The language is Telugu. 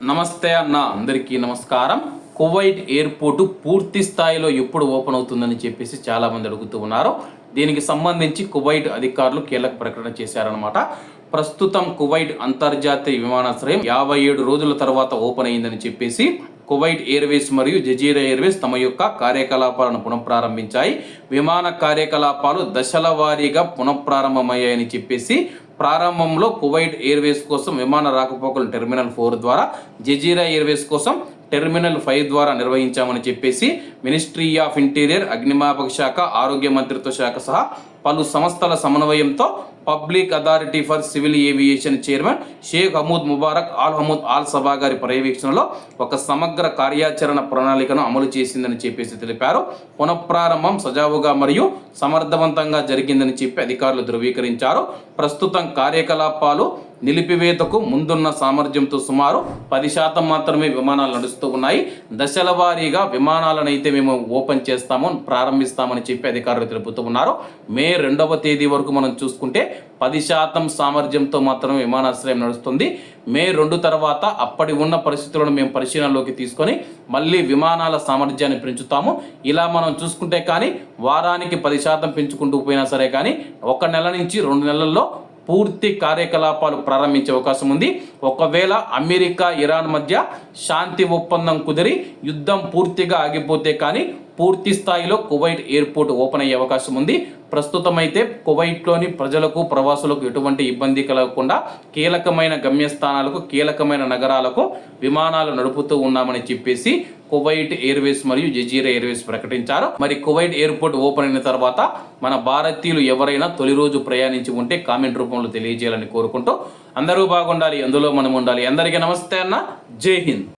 నమస్తే అన్న, అందరికీ నమస్కారం. కువైట్ ఎయిర్పోర్టు పూర్తి స్థాయిలో ఎప్పుడు ఓపెన్ అవుతుందని చెప్పేసి చాలామంది అడుగుతూ ఉన్నారు. దీనికి సంబంధించి కువైట్ అధికారులు కీలక ప్రకటన చేశారనమాట. ప్రస్తుతం కువైట్ అంతర్జాతీయ విమానాశ్రయం 57 రోజుల తర్వాత ఓపెన్ అయిందని చెప్పేసి కువైట్ ఎయిర్వేస్ మరియు జజీరా ఎయిర్వేస్ తమ యొక్క కార్యకలాపాలను పునఃప్రారంభించాయి. విమాన కార్యకలాపాలు దశల వారీగా పునఃప్రారంభమయ్యాయని చెప్పేసి ప్రారంభంలో కువైట్ ఎయిర్వేస్ కోసం విమాన రాకపోకలు టెర్మినల్ 4 ద్వారా, జజీరా ఎయిర్వేస్ కోసం టెర్మినల్ 5 ద్వారా నిర్వహించామని చెప్పేసి మినిస్ట్రీ ఆఫ్ ఇంటీరియర్, అగ్నిమాపక శాఖ, ఆరోగ్య మంత్రిత్వ శాఖ సహా పలు సంస్థల సమన్వయంతో public authority for civil aviation chairman Sheikh Hamood Mubarak Al Hamood Al Sabah గారి పర్యవేక్షణలో ఒక సమగ్ర కార్యాచరణ ప్రణాళికను అమలు చేసిందని చెప్పేసి తెలిపారు. పునఃప్రారంభం సజావుగా మరియు సమర్థవంతంగా జరిగిందని చెప్పి అధికారులు ధృవీకరించారు. ప్రస్తుతం కార్యకలాపాలు నిలిపివేతకు ముందున్న సామర్థ్యంతో సుమారు 10% మాత్రమే విమానాలు నడుస్తూ ఉన్నాయి. దశల వారీగా విమానాలను అయితే మేము ఓపెన్ చేస్తాము, ప్రారంభిస్తామని చెప్పి అధికారులు తెలుపుతూ ఉన్నారు. మే 2వ తేదీ వరకు మనం చూసుకుంటే 10% సామర్థ్యంతో మాత్రమే విమానాశ్రయం నడుస్తుంది. మే 2 తర్వాత అప్పటి ఉన్న పరిస్థితులను మేము పరిశీలనలోకి తీసుకొని మళ్ళీ విమానాల సామర్థ్యాన్ని పెంచుతాము. ఇలా మనం చూసుకుంటే కానీ వారానికి 10% పెంచుకుంటూ పోయినా సరే కానీ 1 నెల నుంచి 2 నెలల్లో పూర్తి కార్యకలాపాలు ప్రారంభించే అవకాశం ఉంది. ఒకవేళ అమెరికా, ఇరాన్ మధ్య శాంతి ఒప్పందం కుదిరి యుద్ధం పూర్తిగా ఆగిపోతే కానీ పూర్తి స్థాయిలో కువైట్ ఎయిర్పోర్ట్ ఓపెన్ అయ్యే అవకాశం ఉంది. ప్రస్తుతం అయితే కువైట్లోని ప్రజలకు, ప్రవాసులకు ఎటువంటి ఇబ్బంది కలగకుండా కీలకమైన గమ్యస్థానాలకు, కీలకమైన నగరాలకు విమానాలు నడుపుతూ ఉన్నామని చెప్పేసి కువైట్ ఎయిర్వేస్ మరియు జజీరా ఎయిర్వేస్ ప్రకటించారు. మరి కువైట్ ఎయిర్పోర్ట్ ఓపెన్ అయిన తర్వాత మన భారతీయులు ఎవరైనా తొలి రోజు ప్రయాణించి ఉంటే కామెంట్ రూపంలో తెలియజేయాలని కోరుకుంటూ అందరూ బాగుండాలి, అందులో మనం ఉండాలి. అందరికీ నమస్తే అన్న, జై హింద్.